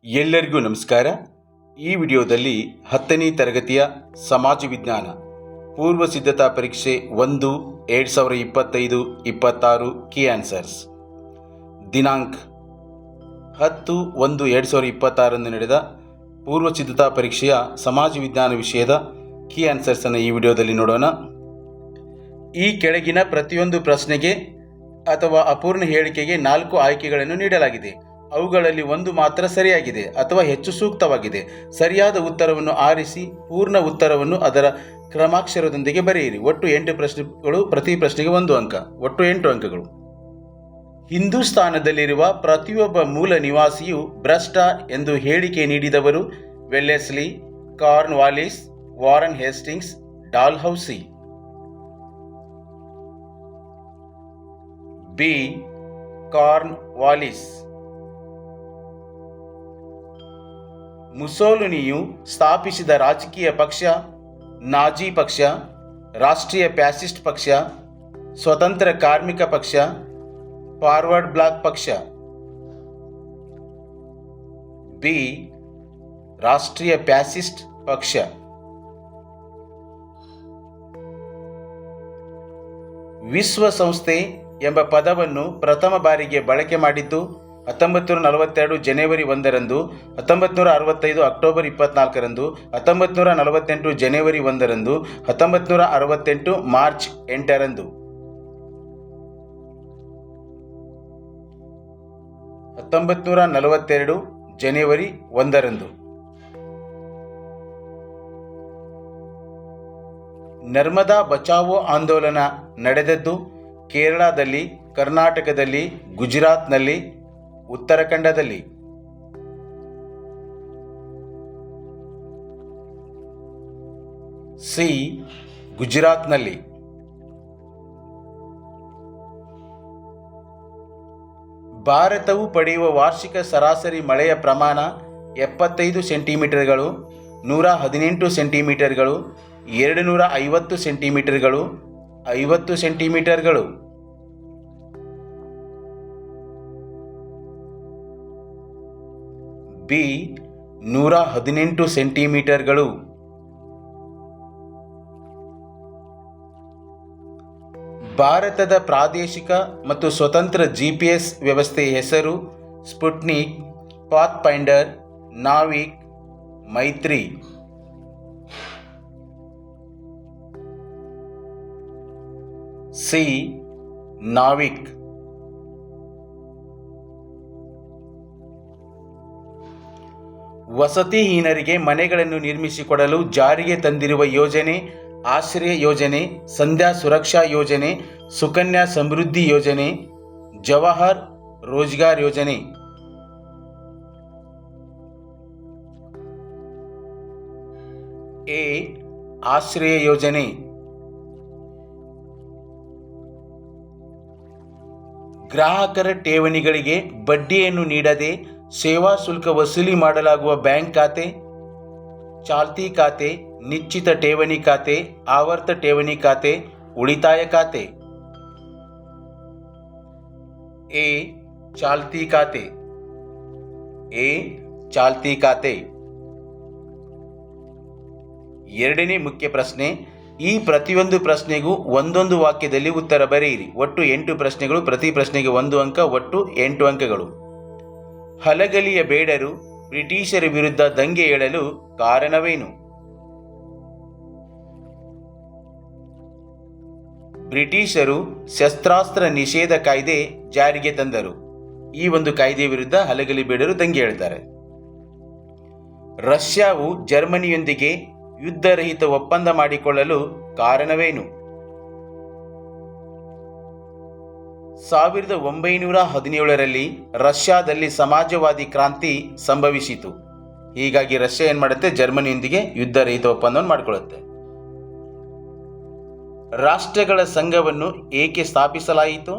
ಎಲ್ಲರಿಗೂ ನಮಸ್ಕಾರ. ಈ ವಿಡಿಯೋದಲ್ಲಿ 10ನೇ ತರಗತಿಯ ಸಮಾಜ ವಿಜ್ಞಾನ ಪೂರ್ವ ಸಿದ್ಧತಾ ಪರೀಕ್ಷೆ 1/2025-26 ಕೀ ಆನ್ಸರ್ಸ್ ದಿನಾಂಕ 10/1/2026 ನಡೆದ ಪೂರ್ವ ಸಿದ್ಧತಾ ಪರೀಕ್ಷೆಯ ಸಮಾಜ ವಿಜ್ಞಾನ ವಿಷಯದ ಕೀ ಆನ್ಸರ್ಸನ್ನು ಈ ವಿಡಿಯೋದಲ್ಲಿ ನೋಡೋಣ. ಈ ಕೆಳಗಿನ ಪ್ರತಿಯೊಂದು ಪ್ರಶ್ನೆಗೆ ಅಥವಾ ಅಪೂರ್ಣ ಹೇಳಿಕೆಗೆ 4 ಆಯ್ಕೆಗಳನ್ನು ನೀಡಲಾಗಿದೆ. ಅವುಗಳಲ್ಲಿ ಒಂದು ಮಾತ್ರ ಸರಿಯಾಗಿದೆ ಅಥವಾ ಹೆಚ್ಚು ಸೂಕ್ತವಾಗಿದೆ. ಸರಿಯಾದ ಉತ್ತರವನ್ನು ಆರಿಸಿ ಪೂರ್ಣ ಉತ್ತರವನ್ನು ಅದರ ಕ್ರಮಾಕ್ಷರದೊಂದಿಗೆ ಬರೆಯಿರಿ. ಒಟ್ಟು 8 ಪ್ರಶ್ನೆಗಳು, ಪ್ರತಿ ಪ್ರಶ್ನೆಗೆ 1 ಅಂಕ, ಒಟ್ಟು 8 ಅಂಕಗಳು. ಹಿಂದೂಸ್ತಾನದಲ್ಲಿರುವ ಪ್ರತಿಯೊಬ್ಬ ಮೂಲ ನಿವಾಸಿಯು ಭ್ರಷ್ಟ ಎಂದು ಹೇಳಿಕೆ ನೀಡಿದವರು Wellesley, Cornwallis, Warren Hastings, Dalhousie. B. Cornwallis. ಮುಸೋಲಿನಿಯು ಸ್ಥಾಪಿಸಿದ ರಾಜಕೀಯ ಪಕ್ಷ ನಾಜಿ ಪಕ್ಷ, ರಾಷ್ಟ್ರೀಯ ಫ್ಯಾಸಿಸ್ಟ್ ಪಕ್ಷ, ಸ್ವತಂತ್ರ ಕಾರ್ಮಿಕ ಪಕ್ಷ, ಫಾರ್ವರ್ಡ್ ಬ್ಲಾಕ್ ಪಕ್ಷ. ಬಿ. ರಾಷ್ಟ್ರೀಯ ಫ್ಯಾಸಿಸ್ಟ್ ಪಕ್ಷ. ವಿಶ್ವಸಂಸ್ಥೆ ಎಂಬ ಪದವನ್ನು ಪ್ರಥಮ ಬಾರಿಗೆ ಬಳಕೆ ಮಾಡಿದ್ದು 1942 ಜನವರಿ 1ರಂದು, 1965 ಅಕ್ಟೋಬರ್ 24ರಂದು, 1948 ಜನವರಿ 1ರಂದು, 1968 ಮಾರ್ಚ್ 8ರಂದು. 1942 ಜನವರಿ 1ರಂದು. ನರ್ಮದಾ ಬಚಾವೋ ಆಂದೋಲನ ನಡೆದದ್ದು ಕೇರಳದಲ್ಲಿ, ಕರ್ನಾಟಕದಲ್ಲಿ, ಗುಜರಾತ್ನಲ್ಲಿ, ಉತ್ತರಾಖಂಡದಲ್ಲಿ. ಸಿ. ಗುಜರಾತ್ನಲ್ಲಿ. ಭಾರತವು ಪಡೆಯುವ ವಾರ್ಷಿಕ ಸರಾಸರಿ ಮಳೆಯ ಪ್ರಮಾಣ 75 ಸೆಂಟಿಮೀಟರ್ಗಳು, 118 ಸೆಂಟಿಮೀಟರ್ಗಳು, 250 ಸೆಂಟಿಮೀಟರ್ಗಳು, 50 ಸೆಂಟಿಮೀಟರ್ಗಳು. ಬಿ. 118 ಸೆಂಟಿಮೀಟರ್ಗಳು. ಭಾರತದ ಪ್ರಾದೇಶಿಕ ಮತ್ತು ಸ್ವತಂತ್ರ GPS ವ್ಯವಸ್ಥೆಯ ಹೆಸರು ಸ್ಪುಟ್ನಿಕ್, ಪಾತ್ಫೈಂಡರ್, ನಾವಿಕ್, ಮೈತ್ರಿ. ಸಿ. ನಾವಿಕ್. ವಸತಿಹೀನರಿಗೆ ಮನೆಗಳನ್ನು ನಿರ್ಮಿಸಿಕೊಡಲು ಜಾರಿಗೆ ತಂದಿರುವ ಯೋಜನೆ ಆಶ್ರಯ ಯೋಜನೆ, ಸಂಧ್ಯಾ ಸುರಕ್ಷಾ ಯೋಜನೆ, ಸುಕನ್ಯಾ ಸಮೃದ್ಧಿ ಯೋಜನೆ, ಜವಾಹರ್ ರೋಜ್ಗಾರ್ ಯೋಜನೆ. ಎ. ಆಶ್ರಯ ಯೋಜನೆ. ಗ್ರಾಹಕರ ಠೇವಣಿಗಳಿಗೆ ಬಡ್ಡಿಯನ್ನು ನೀಡದೆ ಸೇವಾ ಶುಲ್ಕ ವಸೂಲಿ ಮಾಡಲಾಗುವ ಬ್ಯಾಂಕ್ ಖಾತೆ ಚಾಲ್ತಿ ಖಾತೆ, ನಿಶ್ಚಿತ ಠೇವಣಿ ಖಾತೆ, ಆವರ್ತ ಠೇವಣಿ ಖಾತೆ, ಉಳಿತಾಯ ಖಾತೆ. ಎ. ಚಾಲ್ತಿ ಖಾತೆ. ಎ. ಚಾಲ್ತಿ ಖಾತೆ. ಎರಡನೇ ಮುಖ್ಯ ಪ್ರಶ್ನೆ. ಈ ಪ್ರತಿಯೊಂದು ಪ್ರಶ್ನೆಗೂ ಒಂದೊಂದು ವಾಕ್ಯದಲ್ಲಿ ಉತ್ತರ ಬರೆಯಿರಿ. ಒಟ್ಟು 8 ಪ್ರಶ್ನೆಗಳು, ಪ್ರತಿ ಪ್ರಶ್ನೆಗೆ 1 ಅಂಕ, ಒಟ್ಟು 8 ಅಂಕಗಳು. ಹಲಗಲಿಯ ಬೇಡರು ಬ್ರಿಟಿಷರ ವಿರುದ್ಧ ದಂಗೆ ಏಳಲು ಕಾರಣವೇನು? ಬ್ರಿಟಿಷರು ಶಸ್ತ್ರಾಸ್ತ್ರ ನಿಷೇಧ ಕಾಯ್ದೆ ಜಾರಿಗೆ ತಂದರು. ಈ ಒಂದು ಕಾಯ್ದೆಯ ವಿರುದ್ಧ ಹಲಗಲಿ ಬೇಡರು ದಂಗೆ ಏಳ್ತಾರೆ. ರಷ್ಯಾವು ಜರ್ಮನಿಯೊಂದಿಗೆ ಯುದ್ಧರಹಿತ ಒಪ್ಪಂದ ಮಾಡಿಕೊಳ್ಳಲು ಕಾರಣವೇನು? 1917ರಲ್ಲಿ ರಷ್ಯಾದಲ್ಲಿ ಸಮಾಜವಾದಿ ಕ್ರಾಂತಿ ಸಂಭವಿಸಿತು. ಹೀಗಾಗಿ ರಷ್ಯಾ ಏನು ಮಾಡುತ್ತೆ, ಜರ್ಮನಿಯೊಂದಿಗೆ ಯುದ್ಧರಹಿತ ಒಪ್ಪಂದವನ್ನು ಮಾಡಿಕೊಳ್ಳುತ್ತೆ. ರಾಷ್ಟ್ರಗಳ ಸಂಘವನ್ನು ಏಕೆ ಸ್ಥಾಪಿಸಲಾಯಿತು?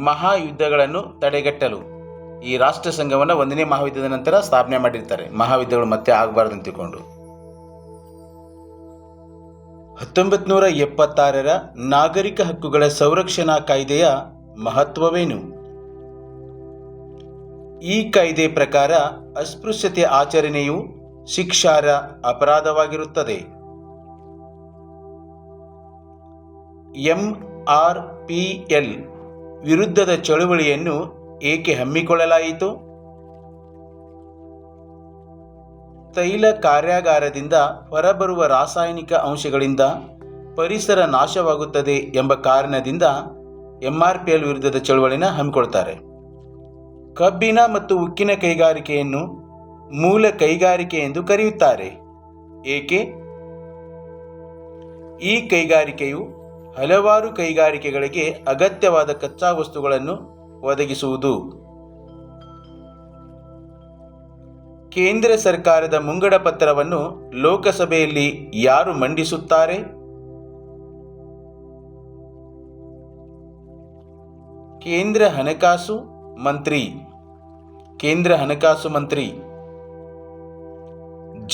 ಮಹಾಯುದ್ಧಗಳನ್ನು ತಡೆಗಟ್ಟಲು. ಈ ರಾಷ್ಟ್ರ ಸಂಘವನ್ನು 1ನೇ ಮಹಾಯುದ್ಧದ ನಂತರ ಸ್ಥಾಪನೆ ಮಾಡಿರ್ತಾರೆ, ಮಹಾಯುದ್ಧಗಳು ಮತ್ತೆ ಆಗಬಾರ್ದು ಅಂತ ತಿಳ್ಕೊಂಡು. 1976ರ ನಾಗರಿಕ ಹಕ್ಕುಗಳ ಸಂರಕ್ಷಣಾ ಕಾಯ್ದೆಯ ಮಹತ್ವವೇನು? ಈ ಕಾಯ್ದೆ ಪ್ರಕಾರ ಅಸ್ಪೃಶ್ಯತೆ ಆಚರಣೆಯು ಶಿಕ್ಷಾರ್ಹ ಅಪರಾಧವಾಗಿರುತ್ತದೆ. MRPL ವಿರುದ್ಧದ ಚಳುವಳಿಯನ್ನು ಏಕೆ ಹಮ್ಮಿಕೊಳ್ಳಲಾಯಿತು? ತೈಲ ಕಾರ್ಯಾಗಾರದಿಂದ ಹೊರಬರುವ ರಾಸಾಯನಿಕ ಅಂಶಗಳಿಂದ ಪರಿಸರ ನಾಶವಾಗುತ್ತದೆ ಎಂಬ ಕಾರಣದಿಂದ MRPL ವಿರುದ್ಧದ ಚಳುವಳಿನ ಹಮ್ಮಿಕೊಳ್ತಾರೆ. ಕಬ್ಬಿನ ಮತ್ತು ಉಕ್ಕಿನ ಕೈಗಾರಿಕೆಯನ್ನು ಮೂಲ ಕೈಗಾರಿಕೆ ಎಂದು ಕರೆಯುತ್ತಾರೆ. ಏಕೆ? ಈ ಕೈಗಾರಿಕೆಯು ಹಲವಾರು ಕೈಗಾರಿಕೆಗಳಿಗೆ ಅಗತ್ಯವಾದ ಕಚ್ಚಾ ವಸ್ತುಗಳನ್ನು ಒದಗಿಸುವುದು. ಕೇಂದ್ರ ಸರ್ಕಾರದ ಮುಂಗಡ ಪತ್ರವನ್ನು ಲೋಕಸಭೆಯಲ್ಲಿ ಯಾರು ಮಂಡಿಸುತ್ತಾರೆ? ಕೇಂದ್ರ ಹಣಕಾಸು ಮಂತ್ರಿ.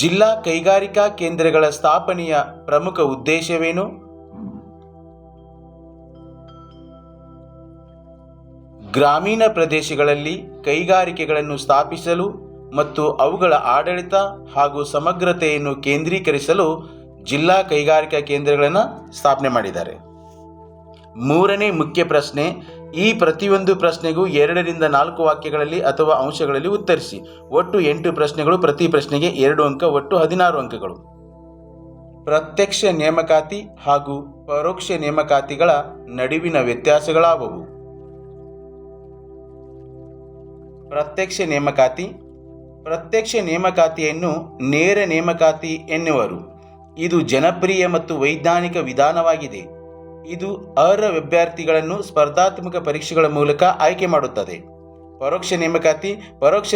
ಜಿಲ್ಲಾ ಕೈಗಾರಿಕಾ ಕೇಂದ್ರಗಳ ಸ್ಥಾಪನೆಯ ಪ್ರಮುಖ ಉದ್ದೇಶವೇನು? ಗ್ರಾಮೀಣ ಪ್ರದೇಶಗಳಲ್ಲಿ ಕೈಗಾರಿಕೆಗಳನ್ನು ಸ್ಥಾಪಿಸಲು ಮತ್ತು ಅವುಗಳ ಆಡಳಿತ ಹಾಗೂ ಸಮಗ್ರತೆಯನ್ನು ಕೇಂದ್ರೀಕರಿಸಲು ಜಿಲ್ಲಾ ಕೈಗಾರಿಕಾ ಕೇಂದ್ರಗಳನ್ನು ಸ್ಥಾಪನೆ ಮಾಡಿದ್ದಾರೆ. ಮೂರನೇ ಮುಖ್ಯ ಪ್ರಶ್ನೆ. ಈ ಪ್ರತಿಯೊಂದು ಪ್ರಶ್ನೆಗೂ 2ರಿಂದ 4 ವಾಕ್ಯಗಳಲ್ಲಿ ಅಥವಾ ಅಂಶಗಳಲ್ಲಿ ಉತ್ತರಿಸಿ. ಒಟ್ಟು 8 ಪ್ರಶ್ನೆಗಳು, ಪ್ರತಿ ಪ್ರಶ್ನೆಗೆ 2 ಅಂಕ, ಒಟ್ಟು 16 ಅಂಕಗಳು. ಪ್ರತ್ಯಕ್ಷ ನೇಮಕಾತಿ ಹಾಗೂ ಪರೋಕ್ಷ ನೇಮಕಾತಿಗಳ ನಡುವಿನ ವ್ಯತ್ಯಾಸಗಳಾವುವು? ಪ್ರತ್ಯಕ್ಷ ನೇಮಕಾತಿಯನ್ನು ನೇರ ನೇಮಕಾತಿ ಎನ್ನುವರು. ಇದು ಜನಪ್ರಿಯ ಮತ್ತು ವೈಜ್ಞಾನಿಕ ವಿಧಾನವಾಗಿದೆ. ಇದು ಅರ್ಹ ಅಭ್ಯರ್ಥಿಗಳನ್ನು ಸ್ಪರ್ಧಾತ್ಮಕ ಪರೀಕ್ಷೆಗಳ ಮೂಲಕ ಆಯ್ಕೆ ಮಾಡುತ್ತದೆ. ಪರೋಕ್ಷ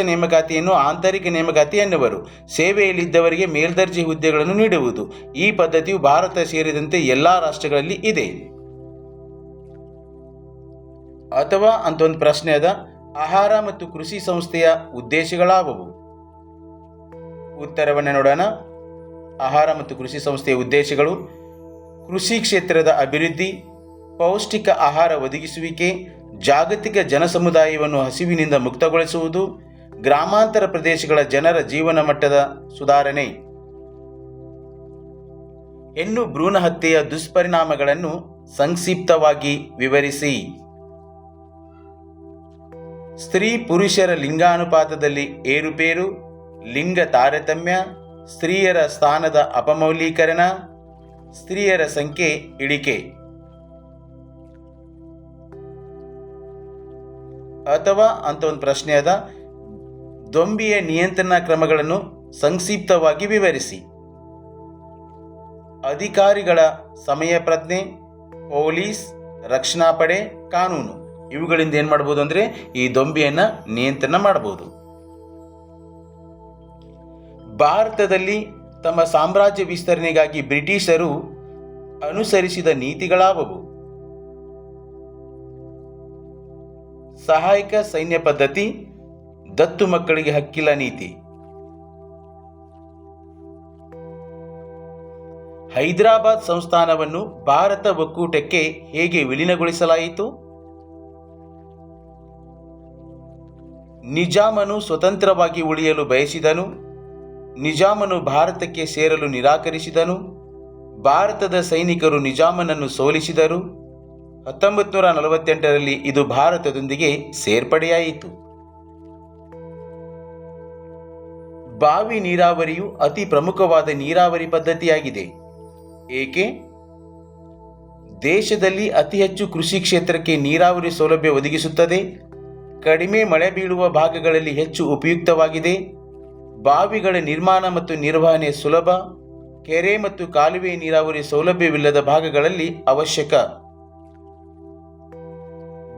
ನೇಮಕಾತಿಯನ್ನು ಆಂತರಿಕ ನೇಮಕಾತಿ ಎನ್ನುವರು. ಸೇವೆಯಲ್ಲಿದ್ದವರಿಗೆ ಮೇಲ್ದರ್ಜೆ ಹುದ್ದೆಗಳನ್ನು ನೀಡುವುದು. ಈ ಪದ್ಧತಿಯು ಭಾರತ ಸೇರಿದಂತೆ ಎಲ್ಲ ರಾಷ್ಟ್ರಗಳಲ್ಲಿ ಇದೆ. ಅಥವಾ ಅಂತ ಒಂದು ಪ್ರಶ್ನೆ ಅದ. ಆಹಾರ ಮತ್ತು ಕೃಷಿ ಸಂಸ್ಥೆಯ ಉದ್ದೇಶಗಳಾವುವು? ಉತ್ತರವನ್ನು ನೋಡೋಣ. ಆಹಾರ ಮತ್ತು ಕೃಷಿ ಸಂಸ್ಥೆಯ ಉದ್ದೇಶಗಳು: ಕೃಷಿ ಕ್ಷೇತ್ರದ ಅಭಿವೃದ್ಧಿ, ಪೌಷ್ಟಿಕ ಆಹಾರ ಒದಗಿಸುವಿಕೆ, ಜಾಗತಿಕ ಜನಸಮುದಾಯವನ್ನು ಹಸಿವಿನಿಂದ ಮುಕ್ತಗೊಳಿಸುವುದು, ಗ್ರಾಮಾಂತರ ಪ್ರದೇಶಗಳ ಜನರ ಜೀವನ ಮಟ್ಟದ ಸುಧಾರಣೆ. ಹೆಣ್ಣು ಭ್ರೂಣ ಹತ್ಯೆಯ ದುಷ್ಪರಿಣಾಮಗಳನ್ನು ಸಂಕ್ಷಿಪ್ತವಾಗಿ ವಿವರಿಸಿ. ಸ್ತ್ರೀ ಪುರುಷರ ಲಿಂಗಾನುಪಾತದಲ್ಲಿ ಏರುಪೇರು, ಲಿಂಗ ತಾರತಮ್ಯ, ಸ್ತ್ರೀಯರ ಸ್ಥಾನದ ಅಪಮೌಲ್ಯೀಕರಣ, ಸ್ತ್ರೀಯರ ಸಂಖ್ಯೆ ಇಳಿಕೆ. ಅಥವಾ ಅಂತ ಒಂದು ಪ್ರಶ್ನೆ ಅದ. ದೊಂಬಿಯ ನಿಯಂತ್ರಣ ಕ್ರಮಗಳನ್ನು ಸಂಕ್ಷಿಪ್ತವಾಗಿ ವಿವರಿಸಿ. ಅಧಿಕಾರಿಗಳ ಸಮಯ ಪ್ರಜ್ಞೆ, ಪೊಲೀಸ್, ರಕ್ಷಣಾ ಪಡೆ, ಕಾನೂನು ಇವುಗಳಿಂದ ಏನು ಮಾಡ್ಬೋದು ಅಂದರೆ ಈ ದೊಂಬಿಯನ್ನು ನಿಯಂತ್ರಣ ಮಾಡಬಹುದು. ಭಾರತದಲ್ಲಿ ತಮ್ಮ ಸಾಮ್ರಾಜ್ಯ ವಿಸ್ತರಣೆಗಾಗಿ ಬ್ರಿಟಿಷರು ಅನುಸರಿಸಿದ ನೀತಿಗಳಾವುವು? ಸಹಾಯಕ ಸೈನ್ಯ ಪದ್ಧತಿ, ದತ್ತು ಮಕ್ಕಳಿಗೆ ಹಕ್ಕಿಲ್ಲ ನೀತಿ. ಹೈದರಾಬಾದ್ ಸಂಸ್ಥಾನವನ್ನು ಭಾರತ ಒಕ್ಕೂಟಕ್ಕೆ ಹೇಗೆ ವಿಲೀನಗೊಳಿಸಲಾಯಿತು? ನಿಜಾಮನು ಸ್ವತಂತ್ರವಾಗಿ ಉಳಿಯಲು ಬಯಸಿದನು. ನಿಜಾಮನು ಭಾರತಕ್ಕೆ ಸೇರಲು ನಿರಾಕರಿಸಿದನು. ಭಾರತದ ಸೈನಿಕರು ನಿಜಾಮನನ್ನು ಸೋಲಿಸಿದರು. 1948ರಲ್ಲಿ ಇದು ಭಾರತದೊಂದಿಗೆ ಸೇರ್ಪಡೆಯಾಯಿತು. ಬಾವಿ ನೀರಾವರಿಯು ಅತಿ ಪ್ರಮುಖವಾದ ನೀರಾವರಿ ಪದ್ಧತಿಯಾಗಿದೆ. ಏಕೆ? ದೇಶದಲ್ಲಿ ಅತಿ ಹೆಚ್ಚು ಕೃಷಿ ಕ್ಷೇತ್ರಕ್ಕೆ ನೀರಾವರಿ ಸೌಲಭ್ಯ ಒದಗಿಸುತ್ತದೆ. ಕಡಿಮೆ ಮಳೆ ಬೀಳುವ ಭಾಗಗಳಲ್ಲಿ ಹೆಚ್ಚು ಉಪಯುಕ್ತವಾಗಿದೆ. ಬಾವಿಗಳ ನಿರ್ಮಾಣ ಮತ್ತು ನಿರ್ವಹಣೆ ಸುಲಭ. ಕೆರೆ ಮತ್ತು ಕಾಲುವೆ ನೀರಾವರಿ ಸೌಲಭ್ಯವಿಲ್ಲದ ಭಾಗಗಳಲ್ಲಿ ಅವಶ್ಯಕ.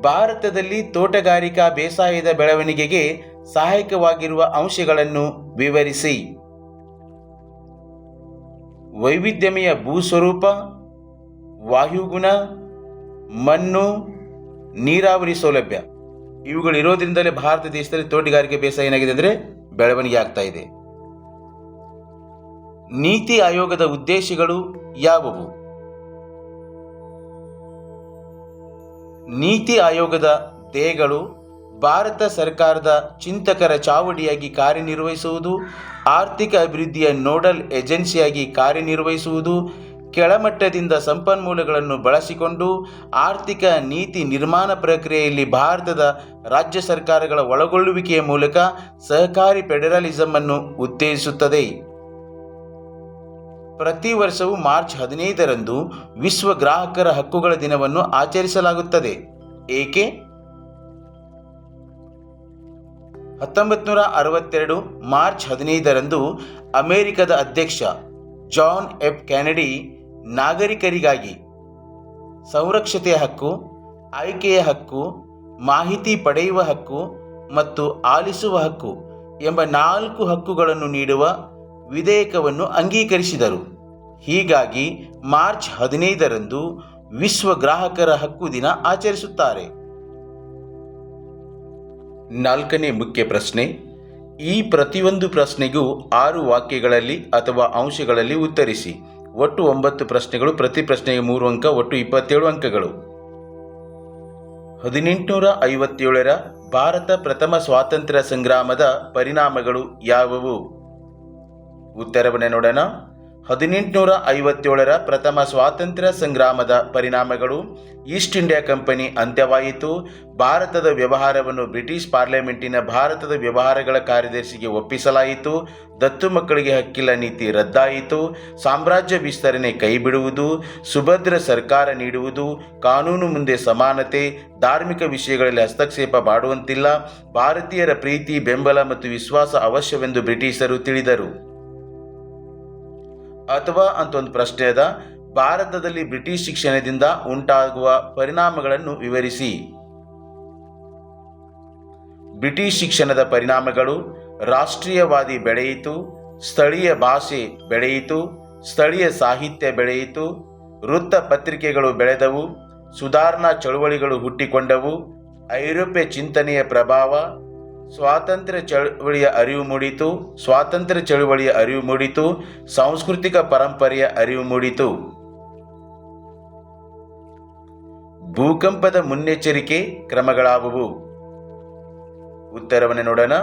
ಭಾರತದಲ್ಲಿ ತೋಟಗಾರಿಕಾ ಬೇಸಾಯದ ಬೆಳವಣಿಗೆಗೆ ಸಹಾಯಕವಾಗಿರುವ ಅಂಶಗಳನ್ನು ವಿವರಿಸಿ. ವೈವಿಧ್ಯಮಯ ಭೂಸ್ವರೂಪ, ವಾಯುಗುಣ, ಮಣ್ಣು, ನೀರಾವರಿ ಸೌಲಭ್ಯ ಇವುಗಳಿರೋದ್ರಿಂದಲೇ ಭಾರತ ದೇಶದಲ್ಲಿ ತೋಟಗಾರಿಕೆ ಬೇಸಾಯ ಏನಾಗಿದೆ ಅಂದರೆ ಬೆಳವಣಿಗೆ ಆಗ್ತಾ ಇದೆ. ನೀತಿ ಆಯೋಗದ ಉದ್ದೇಶಗಳು ಯಾವುವು? ನೀತಿ ಆಯೋಗದ ಧ್ಯೇಯಗಳು ಭಾರತ ಸರ್ಕಾರದ ಚಿಂತಕರ ಚಾವಡಿಯಾಗಿ ಕಾರ್ಯನಿರ್ವಹಿಸುವುದು, ಆರ್ಥಿಕ ಅಭಿವೃದ್ಧಿಯ ನೋಡಲ್ ಏಜೆನ್ಸಿಯಾಗಿ ಕಾರ್ಯನಿರ್ವಹಿಸುವುದು, ಕೆಳಮಟ್ಟದಿಂದ ಸಂಪನ್ಮೂಲಗಳನ್ನು ಬಳಸಿಕೊಂಡು ಆರ್ಥಿಕ ನೀತಿ ನಿರ್ಮಾಣ ಪ್ರಕ್ರಿಯೆಯಲ್ಲಿ ಭಾರತದ ರಾಜ್ಯ ಸರ್ಕಾರಗಳ ಒಳಗೊಳ್ಳುವಿಕೆಯ ಮೂಲಕ ಸಹಕಾರಿ ಫೆಡರಲಿಸಂ ಅನ್ನು ಉತ್ತೇಜಿಸುತ್ತದೆ. ಪ್ರತಿ ವರ್ಷವೂ ಮಾರ್ಚ್ 15ರಂದು ವಿಶ್ವ ಗ್ರಾಹಕರ ಹಕ್ಕುಗಳ ದಿನವನ್ನು ಆಚರಿಸಲಾಗುತ್ತದೆ. ಏಕೆ? 1962 ಮಾರ್ಚ್ 15ರಂದು ಅಮೆರಿಕದ ಅಧ್ಯಕ್ಷ ಜಾನ್ ಎಫ್ ಕೆನೆಡಿ ನಾಗರಿಕರಿಗಾಗಿ ಸಂರಕ್ಷತೆಯ ಹಕ್ಕು, ಆಯ್ಕೆಯ ಹಕ್ಕು, ಮಾಹಿತಿ ಪಡೆಯುವ ಹಕ್ಕು ಮತ್ತು ಆಲಿಸುವ ಹಕ್ಕು ಎಂಬ 4 ಹಕ್ಕುಗಳನ್ನು ನೀಡುವ ವಿಧೇಯಕವನ್ನು ಅಂಗೀಕರಿಸಿದರು. ಹೀಗಾಗಿ ಮಾರ್ಚ್ 15ರಂದು ವಿಶ್ವ ಗ್ರಾಹಕರ ಹಕ್ಕು ದಿನ ಆಚರಿಸುತ್ತಾರೆ. 4ನೇ ಮುಖ್ಯ ಪ್ರಶ್ನೆ. ಈ ಪ್ರತಿಯೊಂದು ಪ್ರಶ್ನೆಗೂ 6 ವಾಕ್ಯಗಳಲ್ಲಿ ಅಥವಾ ಅಂಶಗಳಲ್ಲಿ ಉತ್ತರಿಸಿ. ಒಟ್ಟು 9 ಪ್ರಶ್ನೆಗಳು, ಪ್ರತಿ ಪ್ರಶ್ನೆಗೆ 3 ಅಂಕ, ಒಟ್ಟು 27 ಅಂಕಗಳು. 1857ರ ಭಾರತ ಪ್ರಥಮ ಸ್ವಾತಂತ್ರ್ಯ ಸಂಗ್ರಾಮದ ಪರಿಣಾಮಗಳು ಯಾವುವು? ಉತ್ತರವನ್ನು ನೋಡೋಣ. 1857ರ ಪ್ರಥಮ ಸ್ವಾತಂತ್ರ್ಯ ಸಂಗ್ರಾಮದ ಪರಿಣಾಮಗಳು: ಈಸ್ಟ್ ಇಂಡಿಯಾ ಕಂಪನಿ ಅಂತ್ಯವಾಯಿತು. ಭಾರತದ ವ್ಯವಹಾರವನ್ನು ಬ್ರಿಟಿಷ್ ಪಾರ್ಲಿಮೆಂಟಿನ ಭಾರತದ ವ್ಯವಹಾರಗಳ ಕಾರ್ಯದರ್ಶಿಗೆ ಒಪ್ಪಿಸಲಾಯಿತು. ದತ್ತು ಮಕ್ಕಳಿಗೆ ಹಕ್ಕಿಲ್ಲ ನೀತಿ ರದ್ದಾಯಿತು. ಸಾಮ್ರಾಜ್ಯ ವಿಸ್ತರಣೆ ಕೈಬಿಡುವುದು. ಸುಭದ್ರ ಸರ್ಕಾರ ನೀಡುವುದು. ಕಾನೂನು ಮುಂದೆ ಸಮಾನತೆ. ಧಾರ್ಮಿಕ ವಿಷಯಗಳಲ್ಲಿ ಹಸ್ತಕ್ಷೇಪ ಮಾಡುವಂತಿಲ್ಲ. ಭಾರತೀಯರ ಪ್ರೀತಿ, ಬೆಂಬಲ ಮತ್ತು ವಿಶ್ವಾಸ ಅವಶ್ಯವೆಂದು ಬ್ರಿಟಿಷರು ತಿಳಿದರು. ಅಥವಾ ಅಂತ ಒಂದು ಪ್ರಶ್ನೆ ಅದ. ಭಾರತದಲ್ಲಿ ಬ್ರಿಟಿಷ್ ಶಿಕ್ಷಣದಿಂದ ಉಂಟಾಗುವ ಪರಿಣಾಮಗಳನ್ನು ವಿವರಿಸಿ. ಬ್ರಿಟಿಷ್ ಶಿಕ್ಷಣದ ಪರಿಣಾಮಗಳು: ರಾಷ್ಟ್ರೀಯವಾದಿ ಬೆಳೆಯಿತು. ಸ್ಥಳೀಯ ಭಾಷೆ ಬೆಳೆಯಿತು. ಸ್ಥಳೀಯ ಸಾಹಿತ್ಯ ಬೆಳೆಯಿತು. ವೃತ್ತ ಪತ್ರಿಕೆಗಳು ಬೆಳೆದವು. ಸುಧಾರಣಾ ಚಳುವಳಿಗಳು ಹುಟ್ಟಿಕೊಂಡವು. ಐರೋಪ್ಯ ಚಿಂತನೆಯ ಪ್ರಭಾವ. ಸ್ವಾತಂತ್ರ್ಯ ಚಳುವಳಿಯ ಅರಿವು ಮೂಡಿತು. ಸಾಂಸ್ಕೃತಿಕ ಪರಂಪರೆಯ ಅರಿವು ಮೂಡಿತು. ಭೂಕಂಪದ ಮುನ್ನೆಚ್ಚರಿಕೆ ಕ್ರಮಗಳಾವುವು? ಉತ್ತರವನ್ನು ನೋಡೋಣ.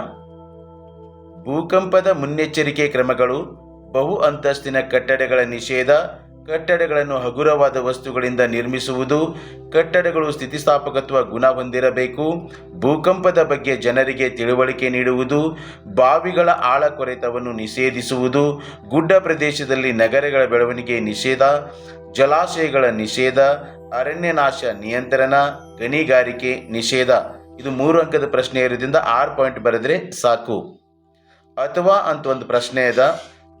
ಭೂಕಂಪದ ಮುನ್ನೆಚ್ಚರಿಕೆ ಕ್ರಮಗಳು: ಬಹು ಅಂತಸ್ತಿನ ಕಟ್ಟಡಗಳ ನಿಷೇಧ. ಕಟ್ಟಡಗಳನ್ನು ಹಗುರವಾದ ವಸ್ತುಗಳಿಂದ ನಿರ್ಮಿಸುವುದು. ಕಟ್ಟಡಗಳು ಸ್ಥಿತಿಸ್ಥಾಪಕತ್ವ ಗುಣ ಹೊಂದಿರಬೇಕು. ಭೂಕಂಪದ ಬಗ್ಗೆ ಜನರಿಗೆ ತಿಳುವಳಿಕೆ ನೀಡುವುದು. ಬಾವಿಗಳ ಆಳ ಕೊರೆತವನ್ನು ನಿಷೇಧಿಸುವುದು. ಗುಡ್ಡ ಪ್ರದೇಶದಲ್ಲಿ ನಗರಗಳ ಬೆಳವಣಿಗೆ ನಿಷೇಧ. ಜಲಾಶಯಗಳ ನಿಷೇಧ. ಅರಣ್ಯ ನಾಶ ನಿಯಂತ್ರಣ. ಗಣಿಗಾರಿಕೆ ನಿಷೇಧ. ಇದು 3 ಅಂಕದ ಪ್ರಶ್ನೆ ಇರೋದ್ರಿಂದ 6 ಪಾಯಿಂಟ್ ಬರೆದ್ರೆ ಸಾಕು. ಅಥವಾ ಅಂತ ಒಂದು ಪ್ರಶ್ನೆ ಅದ.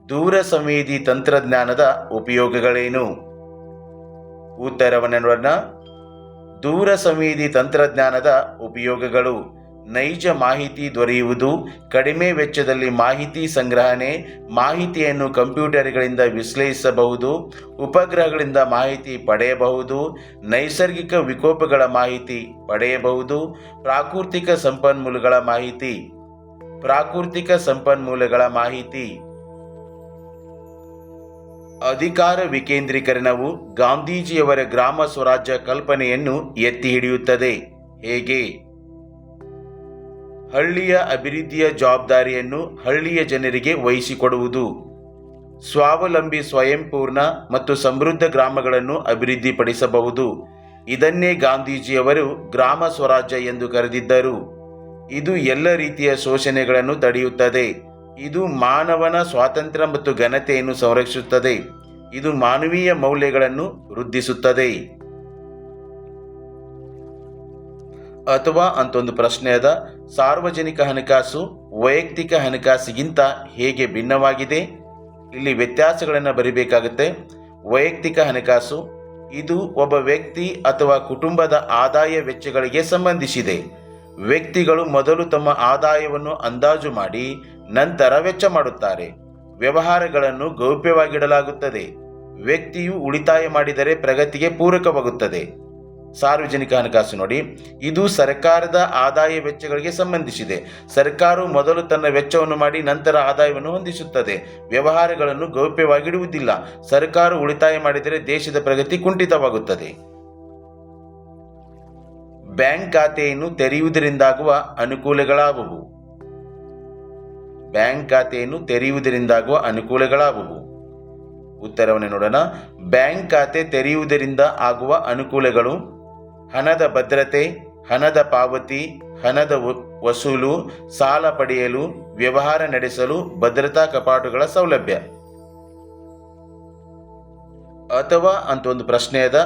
ದೂರ ಸಂವೇದಿ ತಂತ್ರಜ್ಞಾನದ ಉಪಯೋಗಗಳೇನು? ಉತ್ತರವನ್ನು ನೋಡೋಣ. ದೂರ ಸಂವೇದಿ ತಂತ್ರಜ್ಞಾನದ ಉಪಯೋಗಗಳು: ನೈಜ ಮಾಹಿತಿ ದೊರೆಯುವುದು. ಕಡಿಮೆ ವೆಚ್ಚದಲ್ಲಿ ಮಾಹಿತಿ ಸಂಗ್ರಹಣೆ. ಮಾಹಿತಿಯನ್ನು ಕಂಪ್ಯೂಟರ್ಗಳಿಂದ ವಿಶ್ಲೇಷಿಸಬಹುದು. ಉಪಗ್ರಹಗಳಿಂದ ಮಾಹಿತಿ ಪಡೆಯಬಹುದು. ನೈಸರ್ಗಿಕ ವಿಕೋಪಗಳ ಮಾಹಿತಿ ಪಡೆಯಬಹುದು. ಪ್ರಾಕೃತಿಕ ಸಂಪನ್ಮೂಲಗಳ ಮಾಹಿತಿ. ಅಧಿಕಾರ ವಿಕೇಂದ್ರೀಕರಣವು ಗಾಂಧೀಜಿಯವರ ಗ್ರಾಮ ಸ್ವರಾಜ್ಯ ಕಲ್ಪನೆಯನ್ನು ಎತ್ತಿ ಹಿಡಿಯುತ್ತದೆ. ಹೇಗೆ? ಹಳ್ಳಿಯ ಅಭಿವೃದ್ಧಿಯ ಜವಾಬ್ದಾರಿಯನ್ನು ಹಳ್ಳಿಯ ಜನರಿಗೆ ವಹಿಸಿಕೊಡುವುದು. ಸ್ವಾವಲಂಬಿ, ಸ್ವಯಂಪೂರ್ಣ ಮತ್ತು ಸಮೃದ್ಧ ಗ್ರಾಮಗಳನ್ನು ಅಭಿವೃದ್ಧಿಪಡಿಸಬಹುದು. ಇದನ್ನೇ ಗಾಂಧೀಜಿಯವರು ಗ್ರಾಮ ಸ್ವರಾಜ್ಯ ಎಂದು ಕರೆದಿದ್ದರು. ಇದು ಎಲ್ಲ ರೀತಿಯ ಶೋಷಣೆಗಳನ್ನು ತಡೆಯುತ್ತದೆ. ಇದು ಮಾನವನ ಸ್ವಾತಂತ್ರ್ಯ ಮತ್ತು ಘನತೆಯನ್ನು ಸಂರಕ್ಷಿಸುತ್ತದೆ. ಇದು ಮಾನವೀಯ ಮೌಲ್ಯಗಳನ್ನು ವೃದ್ಧಿಸುತ್ತದೆ. ಅಥವಾ ಅಂತ ಒಂದು ಪ್ರಶ್ನೆ ಅದ. ಸಾರ್ವಜನಿಕ ಹಣಕಾಸು ವೈಯಕ್ತಿಕ ಹಣಕಾಸಿಗಿಂತ ಹೇಗೆ ಭಿನ್ನವಾಗಿದೆ? ಇಲ್ಲಿ ವ್ಯತ್ಯಾಸಗಳನ್ನು ಬರಿಬೇಕಾಗುತ್ತೆ. ವೈಯಕ್ತಿಕ ಹಣಕಾಸು ಇದು ಒಬ್ಬ ವ್ಯಕ್ತಿ ಅಥವಾ ಕುಟುಂಬದ ಆದಾಯ ವೆಚ್ಚಗಳಿಗೆ ಸಂಬಂಧಿಸಿದೆ. ವ್ಯಕ್ತಿಗಳು ಮೊದಲು ತಮ್ಮ ಆದಾಯವನ್ನು ಅಂದಾಜು ಮಾಡಿ ನಂತರ ವೆಚ್ಚ ಮಾಡುತ್ತಾರೆ. ವ್ಯವಹಾರಗಳನ್ನು ಗೌಪ್ಯವಾಗಿಡಲಾಗುತ್ತದೆ. ವ್ಯಕ್ತಿಯು ಉಳಿತಾಯ ಮಾಡಿದರೆ ಪ್ರಗತಿಗೆ ಪೂರಕವಾಗುತ್ತದೆ. ಸಾರ್ವಜನಿಕ ಹಣಕಾಸು ನೋಡಿ, ಇದು ಸರ್ಕಾರದ ಆದಾಯ ವೆಚ್ಚಗಳಿಗೆ ಸಂಬಂಧಿಸಿದೆ. ಸರ್ಕಾರವು ಮೊದಲು ತನ್ನ ವೆಚ್ಚವನ್ನು ಮಾಡಿ ನಂತರ ಆದಾಯವನ್ನು ಹೊಂದಿಸುತ್ತದೆ. ವ್ಯವಹಾರಗಳನ್ನು ಗೌಪ್ಯವಾಗಿಡುವುದಿಲ್ಲ. ಸರ್ಕಾರ ಉಳಿತಾಯ ಮಾಡಿದರೆ ದೇಶದ ಪ್ರಗತಿ ಕುಂಠಿತವಾಗುತ್ತದೆ. ಬ್ಯಾಂಕ್ ಖಾತೆಯನ್ನು ತೆರೆಯುವುದರಿಂದಾಗುವ ಅನುಕೂಲಗಳಾವುವು? ಬ್ಯಾಂಕ್ ಖಾತೆಯನ್ನು ತೆರೆಯುವುದರಿಂದಾಗುವ ಅನುಕೂಲಗಳಾವುವು? ಉತ್ತರವನ್ನು ನೋಡೋಣ. ಬ್ಯಾಂಕ್ ಖಾತೆ ತೆರೆಯುವುದರಿಂದ ಆಗುವ ಅನುಕೂಲಗಳು: ಹಣದ ಭದ್ರತೆ, ಹಣದ ಪಾವತಿ, ಹಣದ ವಸೂಲು, ಸಾಲ ಪಡೆಯಲು, ವ್ಯವಹಾರ ನಡೆಸಲು, ಭದ್ರತಾ ಕಪಾಟುಗಳ ಸೌಲಭ್ಯ. ಅಥವಾ ಅಂತ ಒಂದು ಪ್ರಶ್ನೆ ಅದ,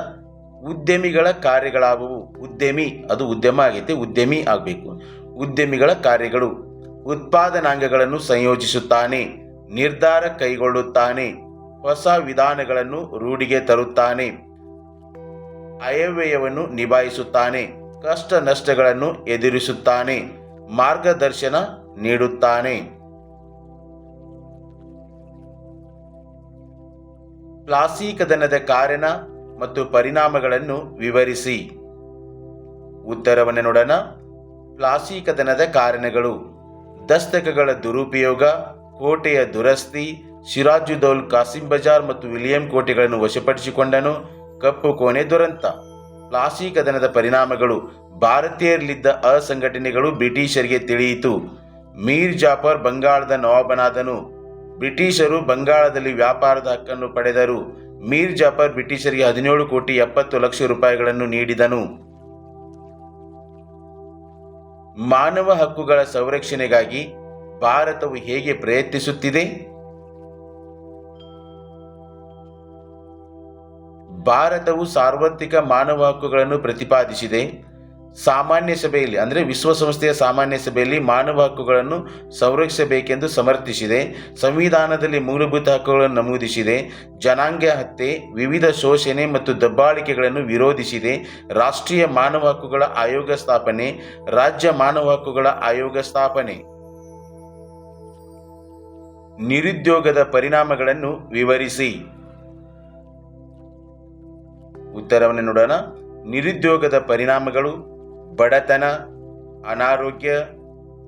ಉದ್ಯಮಿಗಳ ಕಾರ್ಯಗಳಾವುವು? ಉದ್ಯಮಿ, ಅದು ಉದ್ಯಮ ಆಗೈತೆ, ಉದ್ಯಮಿ ಆಗಬೇಕು. ಉದ್ಯಮಿಗಳ ಕಾರ್ಯಗಳು: ಉತ್ಪಾದನಾಂಗಗಳನ್ನು ಸಂಯೋಜಿಸುತ್ತಾನೆ, ನಿರ್ಧಾರ ಕೈಗೊಳ್ಳುತ್ತಾನೆ, ಹೊಸ ವಿಧಾನಗಳನ್ನು ರೂಢಿಗೆ ತರುತ್ತಾನೆ, ಆಯವ್ಯಯವನ್ನು ನಿಭಾಯಿಸುತ್ತಾನೆ, ಕಷ್ಟ ನಷ್ಟಗಳನ್ನು ಎದುರಿಸುತ್ತಾನೆ, ಮಾರ್ಗದರ್ಶನ ನೀಡುತ್ತಾನೆ. ಪ್ಲಾಸೀಕರಣದ ಕಾರಣ ಮತ್ತು ಪರಿಣಾಮಗಳನ್ನು ವಿವರಿಸಿ. ಉತ್ತರವನ್ನು ನೋಡೋಣ. ಪ್ಲಾಸೀಕರಣದ ಕಾರಣಗಳು: ದಸ್ತಕಗಳ ದುರುಪಯೋಗ, ಕೋಟೆಯ ದುರಸ್ತಿ, ಸಿರಾಜುದ್ದೌಲ ಕಾಸಿಂ ಬಜಾರ್ ಮತ್ತು ವಿಲಿಯಂ ಕೋಟೆಗಳನ್ನು ವಶಪಡಿಸಿಕೊಂಡನು, ಕಪ್ಪು ಕೋಣೆ ದುರಂತ. ಪ್ಲಾಸೀಕರಣದ ಪರಿಣಾಮಗಳು: ಭಾರತೀಯರಲ್ಲಿದ್ದ ಅಸಂಘಟನೆಗಳು ಬ್ರಿಟಿಷರಿಗೆ ತಿಳಿಯಿತು. ಮೀರ್ ಜಾಫರ್ ಬಂಗಾಳದ ನವಾಬನಾದನು. ಬ್ರಿಟಿಷರು ಬಂಗಾಳದಲ್ಲಿ ವ್ಯಾಪಾರದ ಹಕ್ಕನ್ನು ಪಡೆದರು. ಮೀರ್ ಜಾಫರ್ ಬ್ರಿಟಿಷರಿಗೆ 17,70,00,000 ರೂಪಾಯಿಗಳನ್ನು ನೀಡಿದನು. ಮಾನವ ಹಕ್ಕುಗಳ ಸಂರಕ್ಷಣೆಗಾಗಿ ಭಾರತವು ಹೇಗೆ ಪ್ರಯತ್ನಿಸುತ್ತಿದೆ? ಭಾರತವು ಸಾರ್ವತ್ರಿಕ ಮಾನವ ಹಕ್ಕುಗಳನ್ನು ಪ್ರತಿಪಾದಿಸಿದೆ. ಸಾಮಾನ್ಯ ಸಭೆಯಲ್ಲಿ ಅಂದರೆ ವಿಶ್ವಸಂಸ್ಥೆಯ ಸಾಮಾನ್ಯ ಸಭೆಯಲ್ಲಿ ಮಾನವ ಹಕ್ಕುಗಳನ್ನು ಸಂರಕ್ಷಿಸಬೇಕೆಂದು ಸಮರ್ಥಿಸಿದೆ. ಸಂವಿಧಾನದಲ್ಲಿ ಮೂಲಭೂತ ಹಕ್ಕುಗಳನ್ನು ನಮೂದಿಸಿದೆ. ಜನಾಂಗ ಹತ್ಯೆ, ವಿವಿಧ ಶೋಷಣೆ ಮತ್ತು ದಬ್ಬಾಳಿಕೆಗಳನ್ನು ವಿರೋಧಿಸಿದೆ. ರಾಷ್ಟ್ರೀಯ ಮಾನವ ಹಕ್ಕುಗಳ ಆಯೋಗ ಸ್ಥಾಪನೆ, ರಾಜ್ಯ ಮಾನವ ಹಕ್ಕುಗಳ ಆಯೋಗ ಸ್ಥಾಪನೆ. ನಿರುದ್ಯೋಗದ ಪರಿಣಾಮಗಳನ್ನು ವಿವರಿಸಿ. ಉತ್ತರವನ್ನು ನೋಡೋಣ. ನಿರುದ್ಯೋಗದ ಪರಿಣಾಮಗಳು: ಬಡತನ, ಅನಾರೋಗ್ಯ,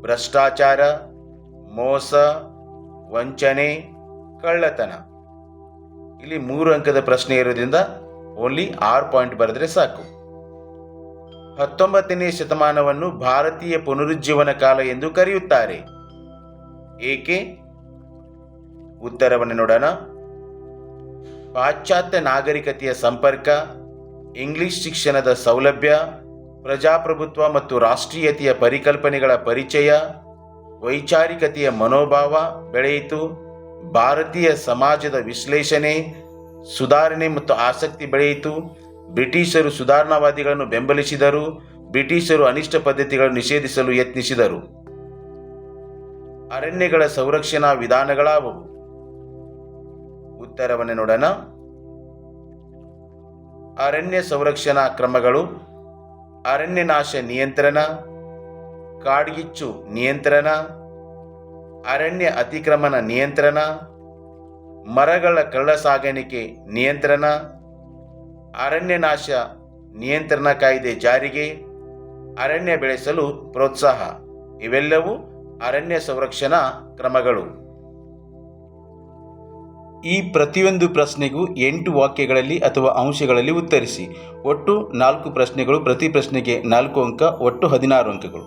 ಭ್ರಷ್ಟಾಚಾರ, ಮೋಸ, ವಂಚನೆ, ಕಳ್ಳತನ. ಇಲ್ಲಿ 3 ಅಂಕದ ಪ್ರಶ್ನೆ ಇರೋದ್ರಿಂದ ಓನ್ಲಿ 6 ಪಾಯಿಂಟ್ ಬರೆದರೆ ಸಾಕು. 19ನೇ ಶತಮಾನವನ್ನು ಭಾರತೀಯ ಪುನರುಜ್ಜೀವನ ಕಾಲ ಎಂದು ಕರೆಯುತ್ತಾರೆ. ಏಕೆ? ಉತ್ತರವನ್ನು ನೋಡೋಣ. ಪಾಶ್ಚಾತ್ಯ ನಾಗರಿಕತೆಯ ಸಂಪರ್ಕ, ಇಂಗ್ಲಿಷ್ ಶಿಕ್ಷಣದ ಸೌಲಭ್ಯ, ಪ್ರಜಾಪ್ರಭುತ್ವ ಮತ್ತು ರಾಷ್ಟ್ರೀಯತೆಯ ಪರಿಕಲ್ಪನೆಗಳ ಪರಿಚಯ, ವೈಚಾರಿಕತೆಯ ಮನೋಭಾವ ಬೆಳೆಯಿತು, ಭಾರತೀಯ ಸಮಾಜದ ವಿಶ್ಲೇಷಣೆ, ಸುಧಾರಣೆ ಮತ್ತು ಆಸಕ್ತಿ ಬೆಳೆಯಿತು, ಬ್ರಿಟಿಷರು ಸುಧಾರಣಾವಾದಿಗಳನ್ನು ಬೆಂಬಲಿಸಿದರು, ಬ್ರಿಟಿಷರು ಅನಿಷ್ಟ ಪದ್ಧತಿಗಳನ್ನು ನಿಷೇಧಿಸಲು ಯತ್ನಿಸಿದರು. ಅರಣ್ಯಗಳ ಸಂರಕ್ಷಣಾ ವಿಧಾನಗಳಾವುವು? ಉತ್ತರವನ್ನು ನೋಡೋಣ. ಅರಣ್ಯ ಸಂರಕ್ಷಣಾ ಕ್ರಮಗಳು: ಅರಣ್ಯ ನಾಶ ನಿಯಂತ್ರಣ, ಕಾಡ್ಗಿಚ್ಚು ನಿಯಂತ್ರಣ, ಅರಣ್ಯ ಅತಿಕ್ರಮಣ ನಿಯಂತ್ರಣ, ಮರಗಳ ಕಳ್ಳಸಾಗಾಣಿಕೆ ನಿಯಂತ್ರಣ, ಅರಣ್ಯ ನಾಶ ನಿಯಂತ್ರಣ ಕಾಯ್ದೆ ಜಾರಿಗೆ, ಅರಣ್ಯ ಬೆಳೆಸಲು ಪ್ರೋತ್ಸಾಹ. ಇವೆಲ್ಲವೂ ಅರಣ್ಯ ಸಂರಕ್ಷಣಾ ಕ್ರಮಗಳು. ಈ ಪ್ರತಿಯೊಂದು ಪ್ರಶ್ನೆಗೂ 8 ವಾಕ್ಯಗಳಲ್ಲಿ ಅಥವಾ ಅಂಶಗಳಲ್ಲಿ ಉತ್ತರಿಸಿ. ಒಟ್ಟು 4 ಪ್ರಶ್ನೆಗಳು, ಪ್ರತಿ ಪ್ರಶ್ನೆಗೆ 4 ಅಂಕ, ಒಟ್ಟು 16 ಅಂಕಗಳು.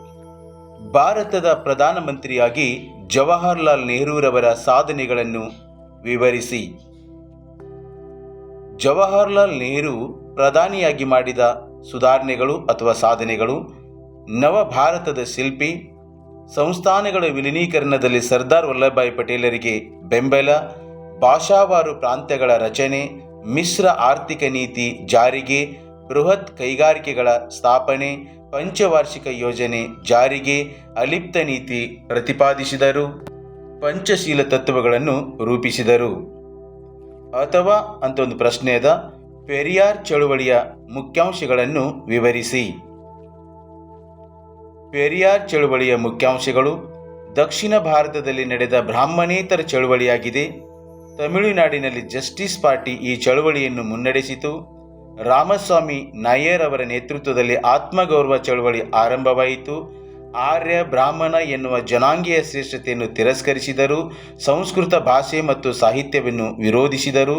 ಭಾರತದ ಪ್ರಧಾನಮಂತ್ರಿಯಾಗಿ ಜವಾಹರ್ಲಾಲ್ ನೆಹರೂರವರ ಸಾಧನೆಗಳನ್ನು ವಿವರಿಸಿ. ಜವಾಹರ್ಲಾಲ್ ನೆಹರು ಪ್ರಧಾನಿಯಾಗಿ ಮಾಡಿದ ಸುಧಾರಣೆಗಳು ಅಥವಾ ಸಾಧನೆಗಳು: ನವ ಭಾರತದ ಶಿಲ್ಪಿ, ಸಂಸ್ಥಾನಗಳ ವಿಲೀನೀಕರಣದಲ್ಲಿ ಸರ್ದಾರ್ ವಲ್ಲಭಭಾಯಿ ಪಟೇಲರಿಗೆ ಬೆಂಬಲ, ಭಾಷಾವಾರು ಪ್ರಾಂತ್ಯಗಳ ರಚನೆ, ಮಿಶ್ರ ಆರ್ಥಿಕ ನೀತಿ ಜಾರಿಗೆ, ಬೃಹತ್ ಕೈಗಾರಿಕೆಗಳ ಸ್ಥಾಪನೆ, ಪಂಚವಾರ್ಷಿಕ ಯೋಜನೆ ಜಾರಿಗೆ, ಅಲಿಪ್ತ ನೀತಿ ಪ್ರತಿಪಾದಿಸಿದರು, ಪಂಚಶೀಲ ತತ್ವಗಳನ್ನು ರೂಪಿಸಿದರು. ಅಥವಾ ಅಂತ ಒಂದು ಪ್ರಶ್ನೆ ಅದ, ಪೆರಿಯಾರ್ ಚಳುವಳಿಯ ಮುಖ್ಯಾಂಶಗಳನ್ನು ವಿವರಿಸಿ. ಪೆರಿಯಾರ್ ಚಳುವಳಿಯ ಮುಖ್ಯಾಂಶಗಳು: ದಕ್ಷಿಣ ಭಾರತದಲ್ಲಿ ನಡೆದ ಬ್ರಾಹ್ಮಣೇತರ ಚಳುವಳಿಯಾಗಿದೆ. ತಮಿಳುನಾಡಿನಲ್ಲಿ ಜಸ್ಟಿಸ್ ಪಾರ್ಟಿ ಈ ಚಳುವಳಿಯನ್ನು ಮುನ್ನಡೆಸಿತು. ರಾಮಸ್ವಾಮಿ ನಾಯರ್ ಅವರ ನೇತೃತ್ವದಲ್ಲಿ ಆತ್ಮಗೌರವ ಚಳುವಳಿ ಆರಂಭವಾಯಿತು. ಆರ್ಯ ಬ್ರಾಹ್ಮಣ ಎನ್ನುವ ಜನಾಂಗೀಯ ಶ್ರೇಷ್ಠತೆಯನ್ನು ತಿರಸ್ಕರಿಸಿದರು. ಸಂಸ್ಕೃತ ಭಾಷೆ ಮತ್ತು ಸಾಹಿತ್ಯವನ್ನು ವಿರೋಧಿಸಿದರು.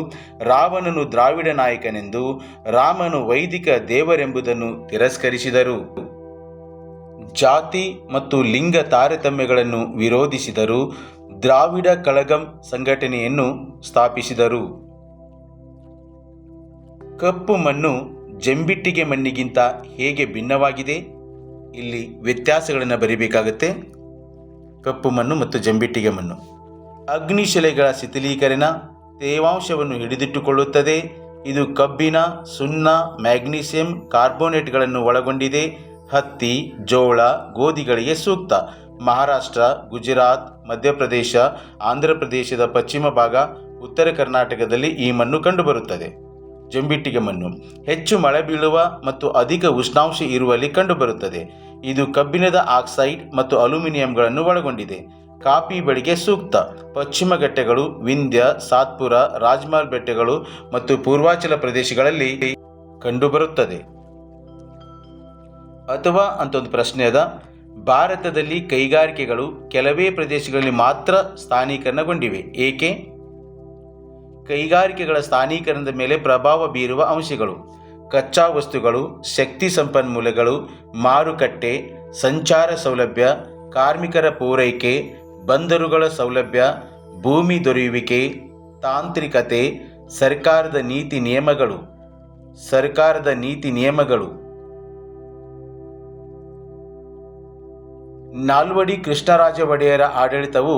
ರಾವಣನು ದ್ರಾವಿಡ ನಾಯಕನೆಂದು, ರಾಮನು ವೈದಿಕ ದೇವರೆಂಬುದನ್ನು ತಿರಸ್ಕರಿಸಿದರು. ಜಾತಿ ಮತ್ತು ಲಿಂಗ ತಾರತಮ್ಯಗಳನ್ನು ವಿರೋಧಿಸಿದರು. ದ್ರಾವಿಡ ಕಳಗಂ ಸಂಘಟನೆಯನ್ನು ಸ್ಥಾಪಿಸಿದರು. ಕಪ್ಪು ಮಣ್ಣು ಜಂಬಿಟ್ಟಿಗೆ ಮಣ್ಣಿಗಿಂತ ಹೇಗೆ ಭಿನ್ನವಾಗಿದೆ? ಇಲ್ಲಿ ವ್ಯತ್ಯಾಸಗಳನ್ನು ಬರೀಬೇಕಾಗುತ್ತೆ. ಕಪ್ಪು ಮಣ್ಣು ಮತ್ತು ಜಂಬಿಟ್ಟಿಗೆ ಮಣ್ಣು. ಅಗ್ನಿಶಿಲೆಗಳ ಶಿಥಿಲೀಕರಣ ತೇವಾಂಶವನ್ನು ಹಿಡಿದಿಟ್ಟುಕೊಳ್ಳುತ್ತದೆ. ಇದು ಕಬ್ಬಿಣ, ಸುಣ್ಣ, ಮ್ಯಾಗ್ನೀಸಿಯಂ ಕಾರ್ಬೋನೇಟ್ಗಳನ್ನು ಒಳಗೊಂಡಿದೆ. ಹತ್ತಿ, ಜೋಳ, ಗೋಧಿಗಳಿಗೆ ಸೂಕ್ತ. ಮಹಾರಾಷ್ಟ್ರ, ಗುಜರಾತ್, ಮಧ್ಯಪ್ರದೇಶ, ಆಂಧ್ರ ಪ್ರದೇಶದ ಪಶ್ಚಿಮ ಭಾಗ, ಉತ್ತರ ಕರ್ನಾಟಕದಲ್ಲಿ ಈ ಮಣ್ಣು ಕಂಡುಬರುತ್ತದೆ. ಜಂಬಿಟ್ಟಿಗೆ ಮಣ್ಣು ಹೆಚ್ಚು ಮಳೆ ಬೀಳುವ ಮತ್ತು ಅಧಿಕ ಉಷ್ಣಾಂಶ ಇರುವಲ್ಲಿ ಕಂಡುಬರುತ್ತದೆ. ಇದು ಕಬ್ಬಿಣದ ಆಕ್ಸೈಡ್ ಮತ್ತು ಅಲ್ಯೂಮಿನಿಯಂಗಳನ್ನು ಒಳಗೊಂಡಿದೆ. ಕಾಫಿ ಬೆಳೆಗೆ ಸೂಕ್ತ. ಪಶ್ಚಿಮ ಘಟ್ಟಗಳು, ವಿಂಧ್ಯ, ಸಾತ್ಪುರ, ರಾಜ್ಮಹಲ್ ಬೆಟ್ಟಗಳು ಮತ್ತು ಪೂರ್ವಾಂಚಲ ಪ್ರದೇಶಗಳಲ್ಲಿ ಕಂಡುಬರುತ್ತದೆ. ಅಥವಾ ಅಂತ ಒಂದು ಪ್ರಶ್ನೆ ಅದ. ಭಾರತದಲ್ಲಿ ಕೈಗಾರಿಕೆಗಳು ಕೆಲವೇ ಪ್ರದೇಶಗಳಲ್ಲಿ ಮಾತ್ರ ಸ್ಥಾನೀಕರಣಗೊಂಡಿವೆ. ಏಕೆ? ಕೈಗಾರಿಕೆಗಳ ಸ್ಥಾನೀಕರಣದ ಮೇಲೆ ಪ್ರಭಾವ ಬೀರುವ ಅಂಶಗಳು: ಕಚ್ಚಾ ವಸ್ತುಗಳು, ಶಕ್ತಿ ಸಂಪನ್ಮೂಲಗಳು, ಮಾರುಕಟ್ಟೆ, ಸಂಚಾರ ಸೌಲಭ್ಯ, ಕಾರ್ಮಿಕರ ಪೂರೈಕೆ, ಬಂದರುಗಳ ಸೌಲಭ್ಯ, ಭೂಮಿ ದೊರೆಯುವಿಕೆ, ತಾಂತ್ರಿಕತೆ, ಸರ್ಕಾರದ ನೀತಿ ನಿಯಮಗಳು. ನಾಲ್ವಡಿ ಕೃಷ್ಣರಾಜ ಒಡೆಯರ ಆಡಳಿತವು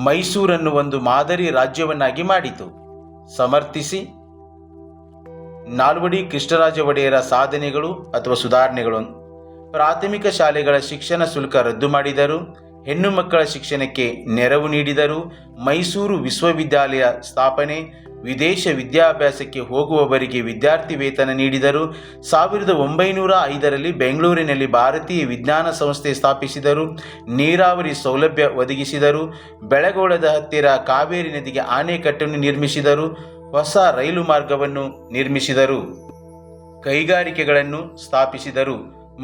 ಮೈಸೂರನ್ನು ಒಂದು ಮಾದರಿ ರಾಜ್ಯವನ್ನಾಗಿ ಮಾಡಿತು. ಸಮರ್ಥಿಸಿ. ನಾಲ್ವಡಿ ಕೃಷ್ಣರಾಜ ಒಡೆಯರ ಸಾಧನೆಗಳು ಅಥವಾ ಸುಧಾರಣೆಗಳು: ಪ್ರಾಥಮಿಕ ಶಾಲೆಗಳ ಶಿಕ್ಷಣ ಶುಲ್ಕ ರದ್ದು ಮಾಡಿದರು. ಹೆಣ್ಣು ಮಕ್ಕಳ ಶಿಕ್ಷಣಕ್ಕೆ ನೆರವು ನೀಡಿದರು. ಮೈಸೂರು ವಿಶ್ವವಿದ್ಯಾಲಯ ಸ್ಥಾಪನೆ. ವಿದೇಶ ವಿದ್ಯಾಭ್ಯಾಸಕ್ಕೆ ಹೋಗುವವರಿಗೆ ವಿದ್ಯಾರ್ಥಿ ವೇತನ ನೀಡಿದರು. 1905ರಲ್ಲಿ ಬೆಂಗಳೂರಿನಲ್ಲಿ ಭಾರತೀಯ ವಿಜ್ಞಾನ ಸಂಸ್ಥೆ ಸ್ಥಾಪಿಸಿದರು. ನೀರಾವರಿ ಸೌಲಭ್ಯ ಒದಗಿಸಿದರು. ಬೆಳಗೊಳದ ಹತ್ತಿರ ಕಾವೇರಿ ನದಿಗೆ ಆಣೆಕಟ್ಟನ್ನು ನಿರ್ಮಿಸಿದರು. ಹೊಸ ರೈಲು ಮಾರ್ಗವನ್ನು ನಿರ್ಮಿಸಿದರು. ಕೈಗಾರಿಕೆಗಳನ್ನು ಸ್ಥಾಪಿಸಿದರು.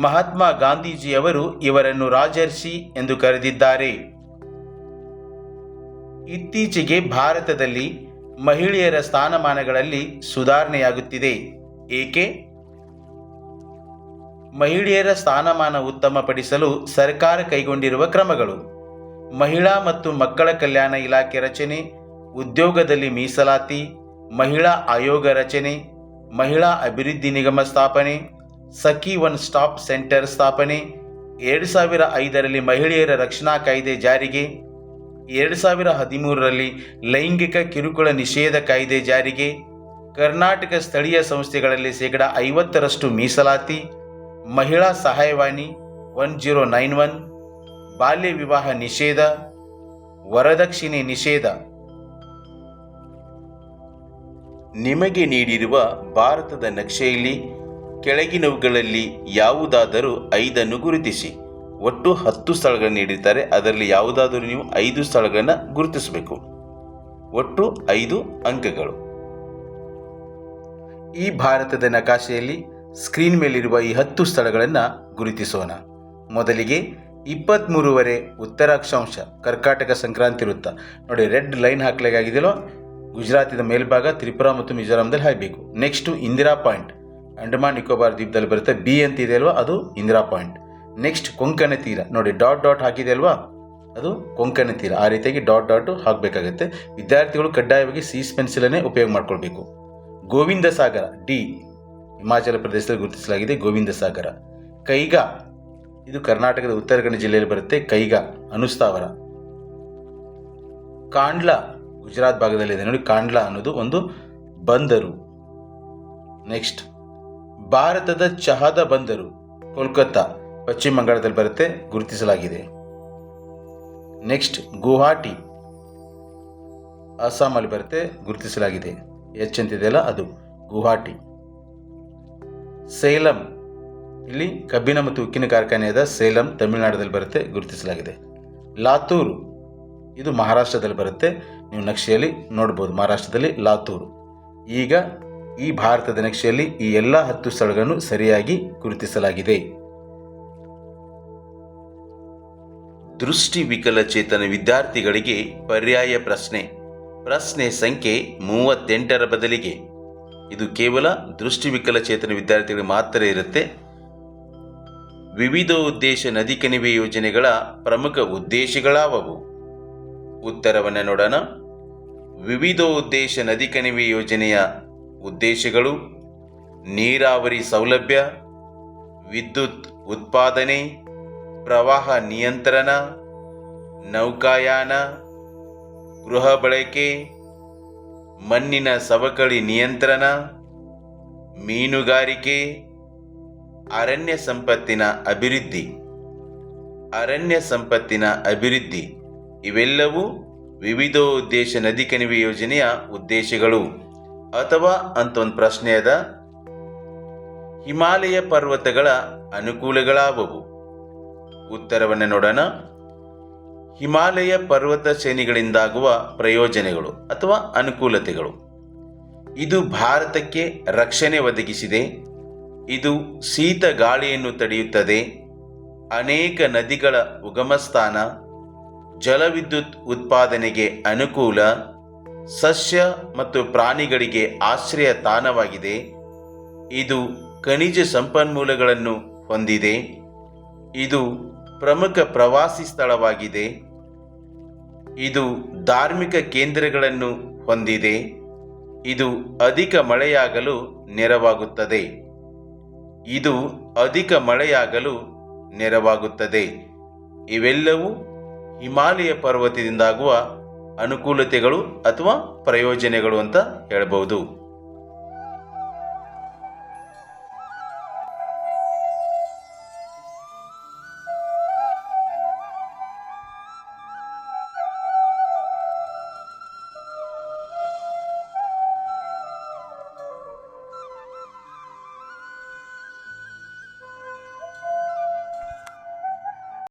ಮಹಾತ್ಮ ಗಾಂಧೀಜಿಯವರು ಇವರನ್ನು ರಾಜರ್ಷಿ ಎಂದು ಕರೆದಿದ್ದಾರೆ. ಇತ್ತೀಚೆಗೆ ಭಾರತದಲ್ಲಿ ಮಹಿಳೆಯರ ಸ್ಥಾನಮಾನಗಳಲ್ಲಿ ಸುಧಾರಣೆಯಾಗುತ್ತಿದೆ. ಏಕೆ? ಮಹಿಳೆಯರ ಸ್ಥಾನಮಾನ ಉತ್ತಮಪಡಿಸಲು ಸರ್ಕಾರ ಕೈಗೊಂಡಿರುವ ಕ್ರಮಗಳು: ಮಹಿಳಾ ಮತ್ತು ಮಕ್ಕಳ ಕಲ್ಯಾಣ ಇಲಾಖೆ ರಚನೆ, ಉದ್ಯೋಗದಲ್ಲಿ ಮೀಸಲಾತಿ, ಮಹಿಳಾ ಆಯೋಗ ರಚನೆ, ಮಹಿಳಾ ಅಭಿವೃದ್ಧಿ ನಿಗಮ ಸ್ಥಾಪನೆ, ಸಖಿ ಒನ್ ಸ್ಟಾಪ್ ಸೆಂಟರ್ ಸ್ಥಾಪನೆ, 2005ರಲ್ಲಿ ಮಹಿಳೆಯರ ರಕ್ಷಣಾ ಕಾಯ್ದೆ ಜಾರಿಗೆ, 2013ರಲ್ಲಿ ಲೈಂಗಿಕ ಕಿರುಕುಳ ನಿಷೇಧ ಕಾಯ್ದೆ ಜಾರಿಗೆ, ಕರ್ನಾಟಕ ಸ್ಥಳೀಯ ಸಂಸ್ಥೆಗಳಲ್ಲಿ 50% ಮೀಸಲಾತಿ, ಮಹಿಳಾ ಸಹಾಯವಾಣಿ 1091, ಬಾಲ್ಯ ವಿವಾಹ ನಿಷೇಧ, ವರದಕ್ಷಿಣೆ ನಿಷೇಧ. ನಿಮಗೆ ನೀಡಿರುವ ಭಾರತದ ನಕ್ಷೆಯಲ್ಲಿ ಕೆಳಗಿನವುಗಳಲ್ಲಿ ಯಾವುದಾದರೂ 5 ಗುರುತಿಸಿ. ಒಟ್ಟು 10 ಸ್ಥಳಗಳನ್ನು ನೀಡಿರ್ತಾರೆ. ಅದರಲ್ಲಿ ಯಾವುದಾದರೂ ನೀವು 5 ಸ್ಥಳಗಳನ್ನು ಗುರುತಿಸಬೇಕು. ಒಟ್ಟು 5 ಅಂಕಗಳು. ಈ ಭಾರತದ ನಕಾಶೆಯಲ್ಲಿ ಸ್ಕ್ರೀನ್ ಮೇಲಿರುವ ಈ 10 ಸ್ಥಳಗಳನ್ನು ಗುರುತಿಸೋಣ. ಮೊದಲಿಗೆ 23ನೇ ಉತ್ತರ ಅಕ್ಷಾಂಶ ಕರ್ಕಾಟಕ ಸಂಕ್ರಾಂತಿ ವೃತ್ತ. ನೋಡಿ, ರೆಡ್ ಲೈನ್ ಹಾಕಲಾಗಿದೆಯಲ್ಲೋ, ಗುಜರಾತಿನ ಮೇಲ್ಭಾಗ ತ್ರಿಪುರ ಮತ್ತು ಮಿಜೋರಾಂದಲ್ಲಿ ಹಾಕಬೇಕು. ನೆಕ್ಸ್ಟು ಇಂದಿರಾ ಪಾಯಿಂಟ್, ಅಂಡಮಾನ್ ನಿಕೋಬಾರ್ ದ್ವೀಪದಲ್ಲಿ ಬರುತ್ತೆ. ಬಿ ಅಂತ ಇದೆ ಅಲ್ವಾ, ಅದು ಇಂದಿರಾ ಪಾಯಿಂಟ್. ನೆಕ್ಸ್ಟ್ ಕೊಂಕಣ ತೀರ, ನೋಡಿ ಡಾಟ್ ಹಾಕಿದೆ ಅಲ್ವಾ, ಅದು ಕೊಂಕಣ ತೀರ. ಆ ರೀತಿಯಾಗಿ ಡಾಟ್ ಹಾಕಬೇಕಾಗುತ್ತೆ. ವಿದ್ಯಾರ್ಥಿಗಳು ಕಡ್ಡಾಯವಾಗಿ ಸೀಸ್ ಪೆನ್ಸಿಲನ್ನೇ ಉಪಯೋಗ ಮಾಡ್ಕೊಳ್ಬೇಕು. ಗೋವಿಂದ ಸಾಗರ, ಡಿ, ಹಿಮಾಚಲ ಪ್ರದೇಶದಲ್ಲಿ ಗುರುತಿಸಲಾಗಿದೆ. ಗೋವಿಂದ ಸಾಗರ. ಕೈಗಾ, ಇದು ಕರ್ನಾಟಕದ ಉತ್ತರ ಕನ್ನಡ ಜಿಲ್ಲೆಯಲ್ಲಿ ಬರುತ್ತೆ. ಕೈಗಾ ಅನುಸ್ಥಾವರ. ಕಾಂಡ್ಲಾ, ಗುಜರಾತ್ ಭಾಗದಲ್ಲಿದೆ ನೋಡಿ. ಕಾಂಡ್ಲಾ ಅನ್ನೋದು ಒಂದು ಬಂದರು. ನೆಕ್ಸ್ಟ್ ಭಾರತದ ಚಹಾದ ಬಂದರು ಕೋಲ್ಕತ್ತಾ, ಪಶ್ಚಿಮ ಬಂಗಾಳದಲ್ಲಿ ಬರುತ್ತೆ, ಗುರುತಿಸಲಾಗಿದೆ. ನೆಕ್ಸ್ಟ್ ಗುವಾಹಟಿ, ಅಸ್ಸಾಮಲ್ಲಿ ಬರುತ್ತೆ, ಗುರುತಿಸಲಾಗಿದೆ. ಎಚ್ ಅಂತಿದೆಯಲ್ಲ, ಅದು ಗುವಾಹಟಿ. ಸೇಲಂ, ಇಲ್ಲಿ ಕಬ್ಬಿಣ ಮತ್ತು ಉಕ್ಕಿನ ಕಾರ್ಖಾನೆಯಾದ ಸೇಲಂ ತಮಿಳುನಾಡಲ್ಲಿ ಬರುತ್ತೆ, ಗುರುತಿಸಲಾಗಿದೆ. ಲಾತೂರು, ಇದು ಮಹಾರಾಷ್ಟ್ರದಲ್ಲಿ ಬರುತ್ತೆ. ನೀವು ನಕ್ಷೆಯಲ್ಲಿ ನೋಡ್ಬೋದು, ಮಹಾರಾಷ್ಟ್ರದಲ್ಲಿ ಲಾತೂರು. ಈಗ ಈ ಭಾರತದ ನಕ್ಷೆಯಲ್ಲಿ ಈ ಎಲ್ಲ 10 ಸ್ಥಳಗಳನ್ನು ಸರಿಯಾಗಿ ಗುರುತಿಸಲಾಗಿದೆ. ದೃಷ್ಟಿ ವಿಕಲಚೇತನ ವಿದ್ಯಾರ್ಥಿಗಳಿಗೆ ಪರ್ಯಾಯ ಪ್ರಶ್ನೆ. ಪ್ರಶ್ನೆ ಸಂಖ್ಯೆ 38ರ ಬದಲಿಗೆ, ಇದು ಕೇವಲ ದೃಷ್ಟಿ ವಿಕಲಚೇತನ ವಿದ್ಯಾರ್ಥಿಗಳಿಗೆ ಮಾತ್ರ ಇರುತ್ತೆ. ವಿವಿಧೋದ್ದೇಶ ನದಿ ಕಣಿವೆ ಯೋಜನೆಗಳ ಪ್ರಮುಖ ಉದ್ದೇಶಗಳಾವವು? ಉತ್ತರವನ್ನು ನೋಡೋಣ. ವಿವಿಧೋದ್ದೇಶ ನದಿ ಕಣಿವೆ ಯೋಜನೆಯ ಉದ್ದೇಶಗಳು: ನೀರಾವರಿ ಸೌಲಭ್ಯ, ವಿದ್ಯುತ್ ಉತ್ಪಾದನೆ, ಪ್ರವಾಹ ನಿಯಂತ್ರಣ, ನೌಕಾಯಾನ, ಗೃಹ ಬಳಕೆ, ಮಣ್ಣಿನ ಸವಕಳಿ ನಿಯಂತ್ರಣ, ಮೀನುಗಾರಿಕೆ, ಅರಣ್ಯ ಸಂಪತ್ತಿನ ಅಭಿವೃದ್ಧಿ. ಇವೆಲ್ಲವೂ ವಿವಿಧೋದ್ದೇಶ ನದಿ ಕಣಿವೆ ಯೋಜನೆಯ ಉದ್ದೇಶಗಳು. ಅಥವಾ ಅಂತ ಒಂದು ಪ್ರಶ್ನೆ ಅದ, ಹಿಮಾಲಯ ಪರ್ವತಗಳ ಅನುಕೂಲಗಳಾವವು? ಉತ್ತರವನ್ನು ನೋಡೋಣ. ಹಿಮಾಲಯ ಪರ್ವತ ಶ್ರೇಣಿಗಳಿಂದಾಗುವ ಪ್ರಯೋಜನಗಳು ಅಥವಾ ಅನುಕೂಲತೆಗಳು: ಇದು ಭಾರತಕ್ಕೆ ರಕ್ಷಣೆ ಒದಗಿಸಿದೆ. ಇದು ಶೀತ ಗಾಳಿಯನ್ನು ತಡೆಯುತ್ತದೆ. ಅನೇಕ ನದಿಗಳ ಉಗಮ ಸ್ಥಾನ, ಜಲವಿದ್ಯುತ್ ಉತ್ಪಾದನೆಗೆ ಅನುಕೂಲ, ಸಸ್ಯ ಮತ್ತು ಪ್ರಾಣಿಗಳಿಗೆ ಆಶ್ರಯ ತಾಣವಾಗಿದೆ. ಇದು ಖನಿಜ ಸಂಪನ್ಮೂಲಗಳನ್ನು ಹೊಂದಿದೆ. ಇದು ಪ್ರಮುಖ ಪ್ರವಾಸಿ ಸ್ಥಳವಾಗಿದೆ. ಇದು ಧಾರ್ಮಿಕ ಕೇಂದ್ರಗಳನ್ನು ಹೊಂದಿದೆ. ಇದು ಅಧಿಕ ಮಳೆಯಾಗಲು ನೆರವಾಗುತ್ತದೆ. ಇವೆಲ್ಲವೂ ಹಿಮಾಲಯ ಪರ್ವತದಿಂದಾಗುವ ಅನುಕೂಲತೆಗಳು ಅಥವಾ ಪ್ರಯೋಜನಗಳು ಅಂತ ಹೇಳಬಹುದು.